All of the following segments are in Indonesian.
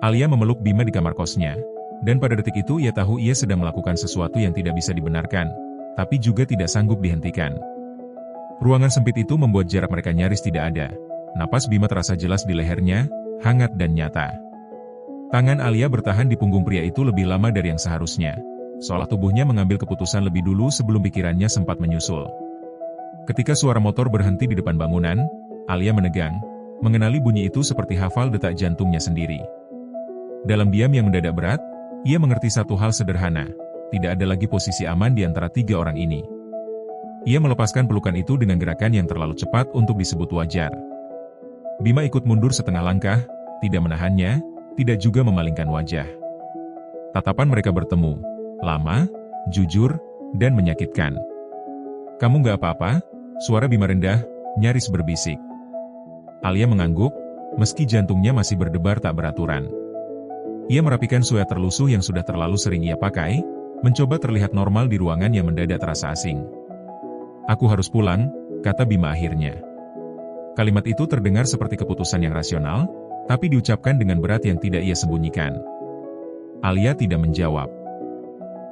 Alia memeluk Bima di kamar kosnya, dan pada detik itu ia tahu ia sedang melakukan sesuatu yang tidak bisa dibenarkan, tapi juga tidak sanggup dihentikan. Ruangan sempit itu membuat jarak mereka nyaris tidak ada. Napas Bima terasa jelas di lehernya, hangat dan nyata. Tangan Alia bertahan di punggung pria itu lebih lama dari yang seharusnya, seolah tubuhnya mengambil keputusan lebih dulu sebelum pikirannya sempat menyusul. Ketika suara motor berhenti di depan bangunan, Alia menegang, mengenali bunyi itu seperti hafal detak jantungnya sendiri. Dalam diam yang mendadak berat, ia mengerti satu hal sederhana, tidak ada lagi posisi aman di antara tiga orang ini. Ia melepaskan pelukan itu dengan gerakan yang terlalu cepat untuk disebut wajar. Bima ikut mundur setengah langkah, tidak menahannya, tidak juga memalingkan wajah. Tatapan mereka bertemu, lama, jujur, dan menyakitkan. "Kamu nggak apa-apa?" Suara Bima rendah, nyaris berbisik. Alia mengangguk, meski jantungnya masih berdebar tak beraturan. Ia merapikan sweater lusuh yang sudah terlalu sering ia pakai, mencoba terlihat normal di ruangan yang mendadak terasa asing. "Aku harus pulang," kata Bima akhirnya. Kalimat itu terdengar seperti keputusan yang rasional, tapi diucapkan dengan berat yang tidak ia sembunyikan. Alia tidak menjawab.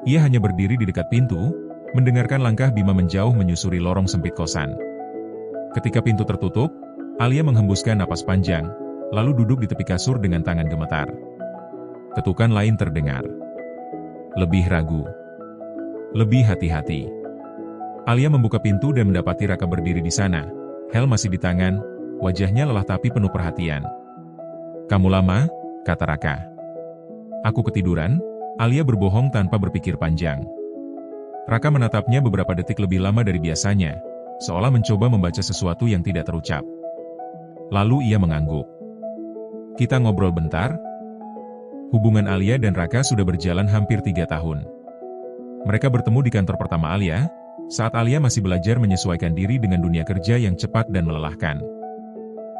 Ia hanya berdiri di dekat pintu, mendengarkan langkah Bima menjauh menyusuri lorong sempit kosan. Ketika pintu tertutup, Alia menghembuskan napas panjang, lalu duduk di tepi kasur dengan tangan gemetar. Ketukan lain terdengar. Lebih ragu. Lebih hati-hati. Alia membuka pintu dan mendapati Raka berdiri di sana. Hel masih di tangan, wajahnya lelah tapi penuh perhatian. "Kamu lama?" kata Raka. "Aku ketiduran," Alia berbohong tanpa berpikir panjang. Raka menatapnya beberapa detik lebih lama dari biasanya, seolah mencoba membaca sesuatu yang tidak terucap. Lalu ia mengangguk. "Kita ngobrol bentar?" Hubungan Alia dan Raka sudah berjalan hampir 3 tahun. Mereka bertemu di kantor pertama Alia, saat Alia masih belajar menyesuaikan diri dengan dunia kerja yang cepat dan melelahkan.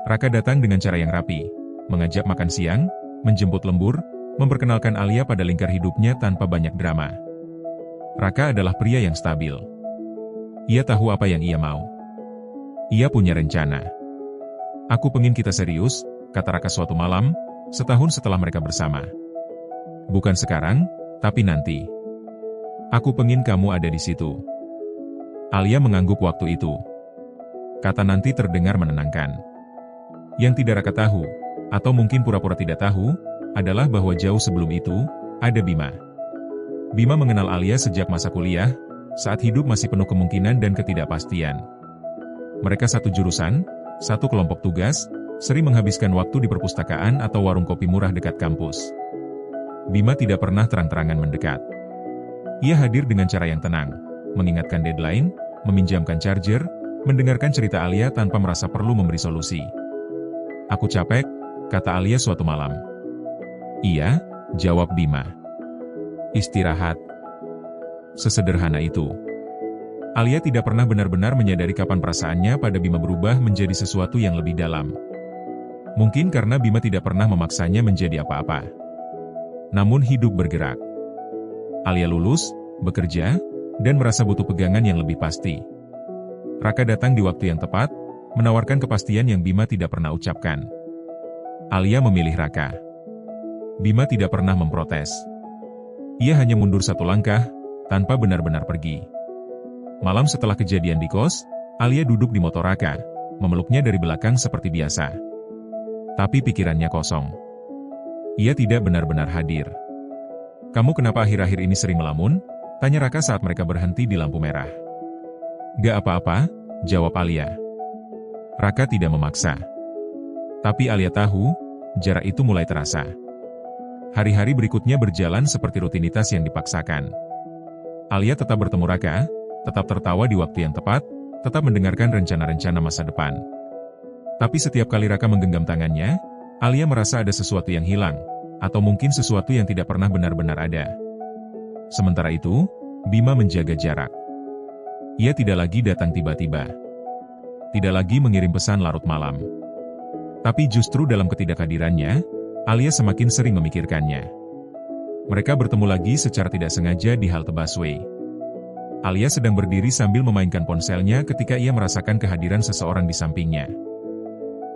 Raka datang dengan cara yang rapi, mengajak makan siang, menjemput lembur, memperkenalkan Alia pada lingkar hidupnya tanpa banyak drama. Raka adalah pria yang stabil. Ia tahu apa yang ia mau. Ia punya rencana. "Aku pengen kita serius," kata Raka suatu malam, setahun setelah mereka bersama. "Bukan sekarang, tapi nanti. Aku pengen kamu ada di situ." Alia mengangguk waktu itu. Kata nanti terdengar menenangkan. Yang tidak Raka tahu, atau mungkin pura-pura tidak tahu, adalah bahwa jauh sebelum itu, ada Bima. Bima mengenal Alia sejak masa kuliah, saat hidup masih penuh kemungkinan dan ketidakpastian. Mereka satu jurusan, satu kelompok tugas, sering menghabiskan waktu di perpustakaan atau warung kopi murah dekat kampus. Bima tidak pernah terang-terangan mendekat. Ia hadir dengan cara yang tenang, mengingatkan deadline, meminjamkan charger, mendengarkan cerita Alia tanpa merasa perlu memberi solusi. "Aku capek," kata Alia suatu malam. "Iya," jawab Bima. "Istirahat." Sesederhana itu. Alia tidak pernah benar-benar menyadari kapan perasaannya pada Bima berubah menjadi sesuatu yang lebih dalam. Mungkin karena Bima tidak pernah memaksanya menjadi apa-apa. Namun hidup bergerak. Alia lulus, bekerja, dan merasa butuh pegangan yang lebih pasti. Raka datang di waktu yang tepat, menawarkan kepastian yang Bima tidak pernah ucapkan. Alia memilih Raka. Bima tidak pernah memprotes. Ia hanya mundur satu langkah, tanpa benar-benar pergi. Malam setelah kejadian di kos, Alia duduk di motor Raka, memeluknya dari belakang seperti biasa. Tapi pikirannya kosong. Ia tidak benar-benar hadir. "Kamu kenapa akhir-akhir ini sering melamun?" tanya Raka saat mereka berhenti di lampu merah. "Gak apa-apa," jawab Alia. Raka tidak memaksa. Tapi Alia tahu, jarak itu mulai terasa. Hari-hari berikutnya berjalan seperti rutinitas yang dipaksakan. Alia tetap bertemu Raka, tetap tertawa di waktu yang tepat, tetap mendengarkan rencana-rencana masa depan. Tapi setiap kali Raka menggenggam tangannya, Alia merasa ada sesuatu yang hilang, atau mungkin sesuatu yang tidak pernah benar-benar ada. Sementara itu, Bima menjaga jarak. Ia tidak lagi datang tiba-tiba. Tidak lagi mengirim pesan larut malam. Tapi justru dalam ketidakhadirannya, Alia semakin sering memikirkannya. Mereka bertemu lagi secara tidak sengaja di halte busway. Alia sedang berdiri sambil memainkan ponselnya ketika ia merasakan kehadiran seseorang di sampingnya.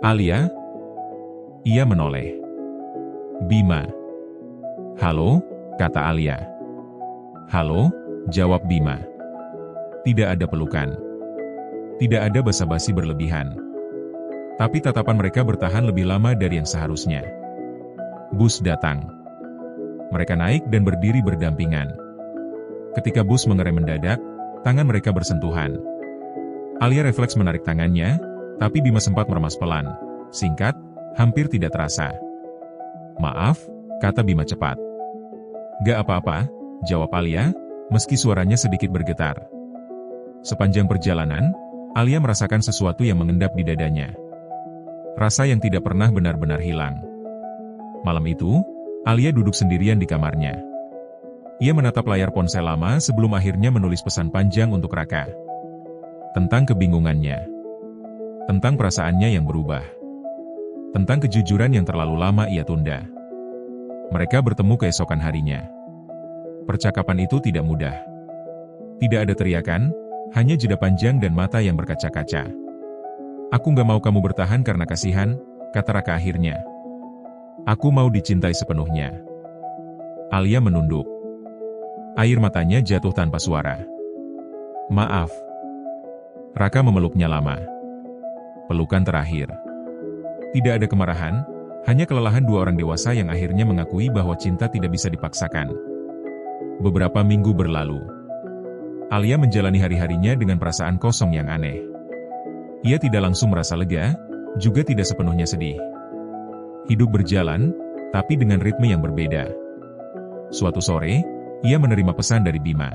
"Alia?" Ia menoleh. Bima. Halo, kata Alia. Halo, jawab Bima. Tidak ada pelukan. Tidak ada basa-basi berlebihan. Tapi tatapan mereka bertahan lebih lama dari yang seharusnya. Bus datang. Mereka naik dan berdiri berdampingan. Ketika bus mengerem mendadak, tangan mereka bersentuhan. Alia refleks menarik tangannya, tapi Bima sempat meremas pelan. Singkat, hampir tidak terasa. Maaf, kata Bima cepat. Gak apa-apa, jawab Alia, meski suaranya sedikit bergetar. Sepanjang perjalanan, Alia merasakan sesuatu yang mengendap di dadanya. Rasa yang tidak pernah benar-benar hilang. Malam itu, Alia duduk sendirian di kamarnya. Ia menatap layar ponsel lama sebelum akhirnya menulis pesan panjang untuk Raka. Tentang kebingungannya. Tentang perasaannya yang berubah. Tentang kejujuran yang terlalu lama ia tunda. Mereka bertemu keesokan harinya. Percakapan itu tidak mudah. Tidak ada teriakan, hanya jeda panjang dan mata yang berkaca-kaca. Aku gak mau kamu bertahan karena kasihan, kata Raka akhirnya. Aku mau dicintai sepenuhnya. Alia menunduk. Air matanya jatuh tanpa suara. Maaf. Raka memeluknya lama. Pelukan terakhir. Tidak ada kemarahan, hanya kelelahan dua orang dewasa yang akhirnya mengakui bahwa cinta tidak bisa dipaksakan. Beberapa minggu berlalu. Alia menjalani hari-harinya dengan perasaan kosong yang aneh. Ia tidak langsung merasa lega, juga tidak sepenuhnya sedih. Hidup berjalan, tapi dengan ritme yang berbeda. Suatu sore, ia menerima pesan dari Bima.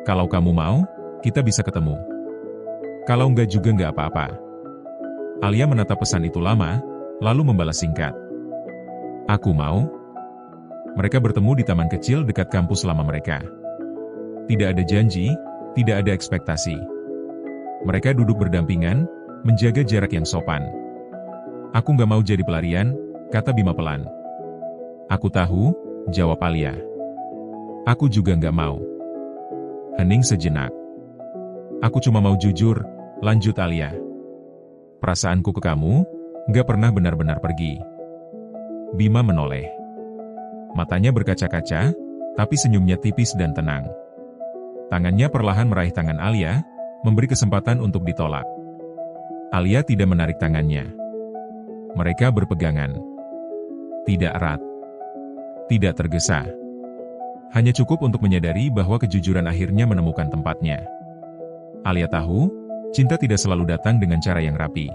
Kalau kamu mau, kita bisa ketemu. Kalau enggak juga enggak apa-apa. Alia menatap pesan itu lama, lalu membalas singkat. Aku mau. Mereka bertemu di taman kecil dekat kampus lama mereka. Tidak ada janji, tidak ada ekspektasi. Mereka duduk berdampingan, menjaga jarak yang sopan. Aku nggak mau jadi pelarian, kata Bima pelan. Aku tahu, jawab Alia. Aku juga nggak mau. Hening sejenak. Aku cuma mau jujur, lanjut Alia. Perasaanku ke kamu, nggak pernah benar-benar pergi. Bima menoleh. Matanya berkaca-kaca, tapi senyumnya tipis dan tenang. Tangannya perlahan meraih tangan Alia, memberi kesempatan untuk ditolak. Alia tidak menarik tangannya. Mereka berpegangan. Tidak erat. Tidak tergesa. Hanya cukup untuk menyadari bahwa kejujuran akhirnya menemukan tempatnya. Alia tahu, cinta tidak selalu datang dengan cara yang rapi.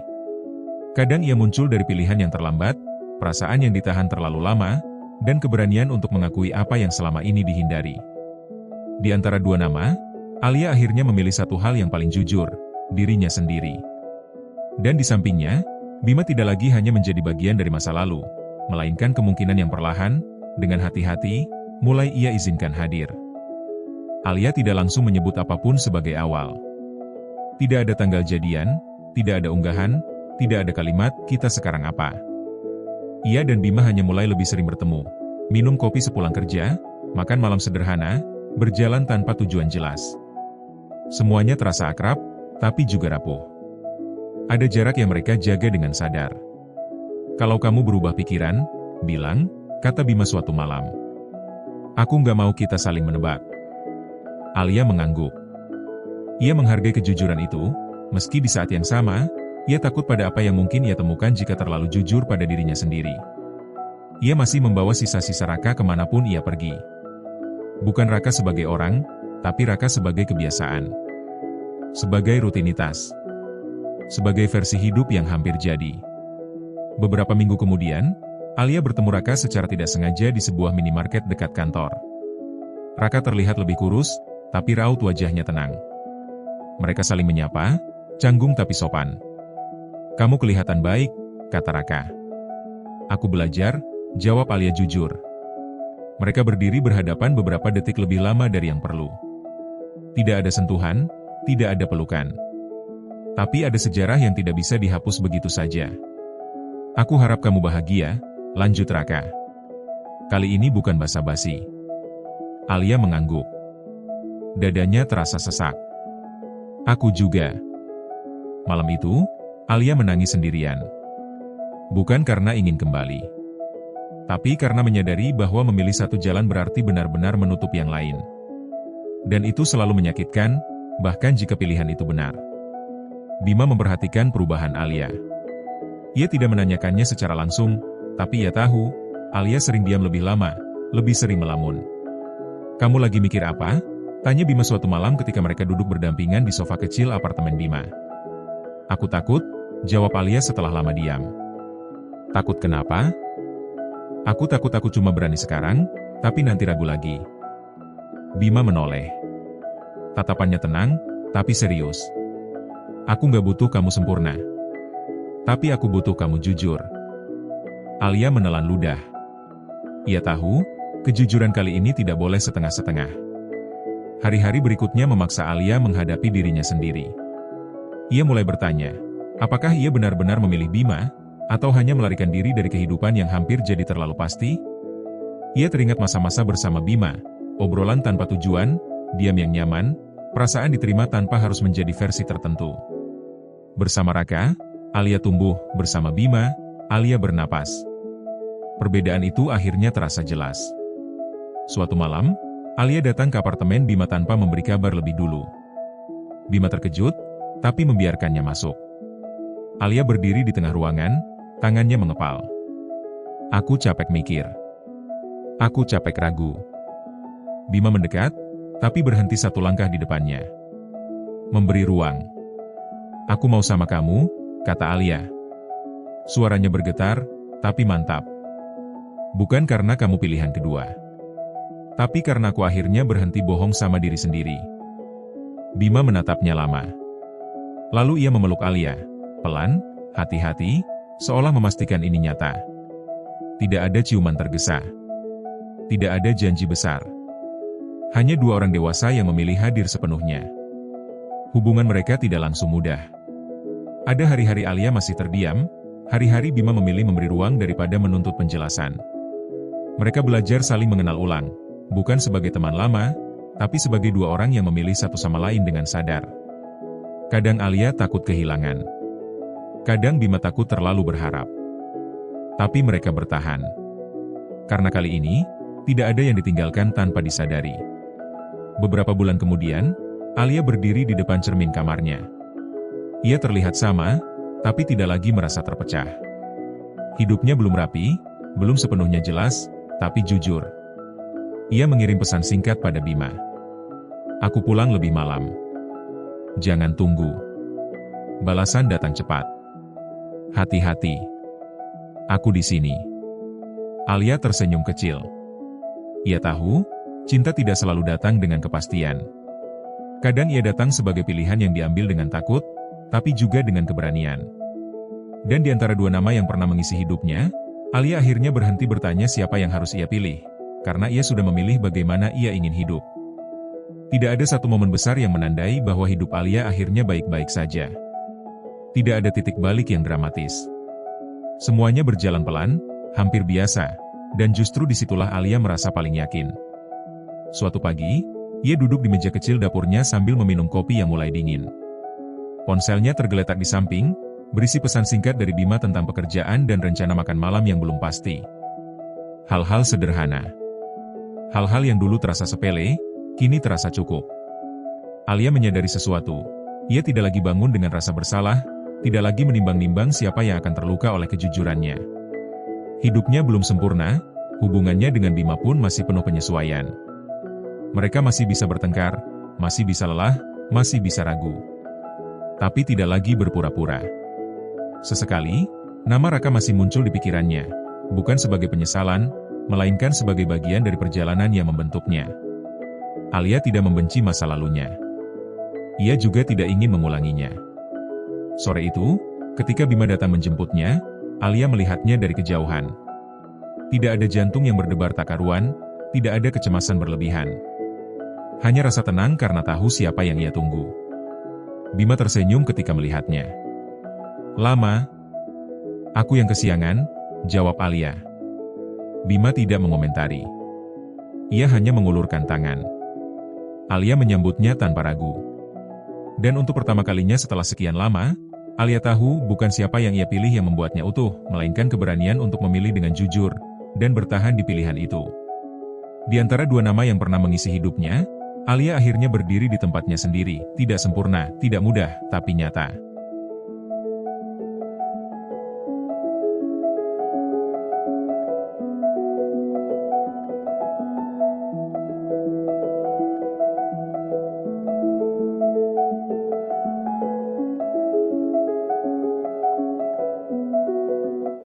Kadang ia muncul dari pilihan yang terlambat, perasaan yang ditahan terlalu lama, dan keberanian untuk mengakui apa yang selama ini dihindari. Di antara dua nama, Alia akhirnya memilih satu hal yang paling jujur, dirinya sendiri. Dan di sampingnya, Bima tidak lagi hanya menjadi bagian dari masa lalu, melainkan kemungkinan yang perlahan, dengan hati-hati, mulai ia izinkan hadir. Alia tidak langsung menyebut apapun sebagai awal. Tidak ada tanggal jadian, tidak ada unggahan, tidak ada kalimat, kita sekarang apa. Ia dan Bima hanya mulai lebih sering bertemu, minum kopi sepulang kerja, makan malam sederhana, berjalan tanpa tujuan jelas. Semuanya terasa akrab, tapi juga rapuh. Ada jarak yang mereka jaga dengan sadar. Kalau kamu berubah pikiran, bilang, kata Bima suatu malam. Aku nggak mau kita saling menebak. Alia mengangguk. Ia menghargai kejujuran itu, meski di saat yang sama, ia takut pada apa yang mungkin ia temukan jika terlalu jujur pada dirinya sendiri. Ia masih membawa sisa-sisa Raka kemanapun ia pergi. Bukan Raka sebagai orang, tapi Raka sebagai kebiasaan. Sebagai rutinitas. Sebagai versi hidup yang hampir jadi. Beberapa minggu kemudian, Alia bertemu Raka secara tidak sengaja di sebuah minimarket dekat kantor. Raka terlihat lebih kurus, tapi raut wajahnya tenang. Mereka saling menyapa, canggung tapi sopan. Kamu kelihatan baik, kata Raka. Aku belajar, jawab Alia jujur. Mereka berdiri berhadapan beberapa detik lebih lama dari yang perlu. Tidak ada sentuhan, tidak ada pelukan. Tapi ada sejarah yang tidak bisa dihapus begitu saja. Aku harap kamu bahagia, lanjut Raka. Kali ini bukan basa-basi. Alia mengangguk. Dadanya terasa sesak. Aku juga. Malam itu, Alia menangis sendirian. Bukan karena ingin kembali, tapi karena menyadari bahwa memilih satu jalan berarti benar-benar menutup yang lain. Dan itu selalu menyakitkan, bahkan jika pilihan itu benar. Bima memperhatikan perubahan Alia. Ia tidak menanyakannya secara langsung, tapi ia tahu, Alia sering diam lebih lama, lebih sering melamun. "Kamu lagi mikir apa?" tanya Bima suatu malam ketika mereka duduk berdampingan di sofa kecil apartemen Bima. "Aku takut," jawab Alia setelah lama diam. "Takut kenapa?" Aku takut aku cuma berani sekarang, tapi nanti ragu lagi." Bima menoleh. Tatapannya tenang, tapi serius. "Aku nggak butuh kamu sempurna. Tapi aku butuh kamu jujur." Alia menelan ludah. Ia tahu, kejujuran kali ini tidak boleh setengah-setengah. Hari-hari berikutnya memaksa Alia menghadapi dirinya sendiri. Ia mulai bertanya, apakah ia benar-benar memilih Bima, atau hanya melarikan diri dari kehidupan yang hampir jadi terlalu pasti? Ia teringat masa-masa bersama Bima, obrolan tanpa tujuan, diam yang nyaman, perasaan diterima tanpa harus menjadi versi tertentu. Bersama Raka, Alia tumbuh, bersama Bima, Alia bernapas. Perbedaan itu akhirnya terasa jelas. Suatu malam, Alia datang ke apartemen Bima tanpa memberi kabar lebih dulu. Bima terkejut, tapi membiarkannya masuk. Alia berdiri di tengah ruangan, tangannya mengepal. "Aku capek mikir. Aku capek ragu." Bima mendekat, tapi berhenti satu langkah di depannya. Memberi ruang. "Aku mau sama kamu," kata Alia. Suaranya bergetar, tapi mantap. "Bukan karena kamu pilihan kedua. Tapi karena aku akhirnya berhenti bohong sama diri sendiri." Bima menatapnya lama. Lalu ia memeluk Alia. Pelan, hati-hati, seolah memastikan ini nyata. Tidak ada ciuman tergesa. Tidak ada janji besar. Hanya dua orang dewasa yang memilih hadir sepenuhnya. Hubungan mereka tidak langsung mudah. Ada hari-hari Alia masih terdiam, hari-hari Bima memilih memberi ruang daripada menuntut penjelasan. Mereka belajar saling mengenal ulang, bukan sebagai teman lama, tapi sebagai dua orang yang memilih satu sama lain dengan sadar. Kadang Alia takut kehilangan. Kadang Bima takut terlalu berharap. Tapi mereka bertahan. Karena kali ini, tidak ada yang ditinggalkan tanpa disadari. Beberapa bulan kemudian, Alia berdiri di depan cermin kamarnya. Ia terlihat sama, tapi tidak lagi merasa terpecah. Hidupnya belum rapi, belum sepenuhnya jelas, tapi jujur. Ia mengirim pesan singkat pada Bima. "Aku pulang lebih malam. Jangan tunggu." Balasan datang cepat. "Hati-hati. Aku di sini." Alia tersenyum kecil. Ia tahu, cinta tidak selalu datang dengan kepastian. Kadang ia datang sebagai pilihan yang diambil dengan takut, tapi juga dengan keberanian. Dan di antara dua nama yang pernah mengisi hidupnya, Alia akhirnya berhenti bertanya siapa yang harus ia pilih, karena ia sudah memilih bagaimana ia ingin hidup. Tidak ada satu momen besar yang menandai bahwa hidup Alia akhirnya baik-baik saja. Tidak ada titik balik yang dramatis. Semuanya berjalan pelan, hampir biasa, dan justru disitulah Alia merasa paling yakin. Suatu pagi, ia duduk di meja kecil dapurnya sambil meminum kopi yang mulai dingin. Ponselnya tergeletak di samping, berisi pesan singkat dari Bima tentang pekerjaan dan rencana makan malam yang belum pasti. Hal-hal sederhana. Hal-hal yang dulu terasa sepele, kini terasa cukup. Alia menyadari sesuatu. Ia tidak lagi bangun dengan rasa bersalah, tidak lagi menimbang-nimbang siapa yang akan terluka oleh kejujurannya. Hidupnya belum sempurna, hubungannya dengan Bima pun masih penuh penyesuaian. Mereka masih bisa bertengkar, masih bisa lelah, masih bisa ragu. Tapi tidak lagi berpura-pura. Sesekali, nama Raka masih muncul di pikirannya, bukan sebagai penyesalan, melainkan sebagai bagian dari perjalanan yang membentuknya. Alia tidak membenci masa lalunya. Ia juga tidak ingin mengulanginya. Sore itu, ketika Bima datang menjemputnya, Alia melihatnya dari kejauhan. Tidak ada jantung yang berdebar tak karuan, tidak ada kecemasan berlebihan. Hanya rasa tenang karena tahu siapa yang ia tunggu. Bima tersenyum ketika melihatnya. "Lama?" "Aku yang kesiangan," jawab Alia. Bima tidak mengomentari. Ia hanya mengulurkan tangan. Alia menyambutnya tanpa ragu. Dan untuk pertama kalinya setelah sekian lama, Alia tahu bukan siapa yang ia pilih yang membuatnya utuh, melainkan keberanian untuk memilih dengan jujur, dan bertahan di pilihan itu. Di antara dua nama yang pernah mengisi hidupnya, Alia akhirnya berdiri di tempatnya sendiri, tidak sempurna, tidak mudah, tapi nyata.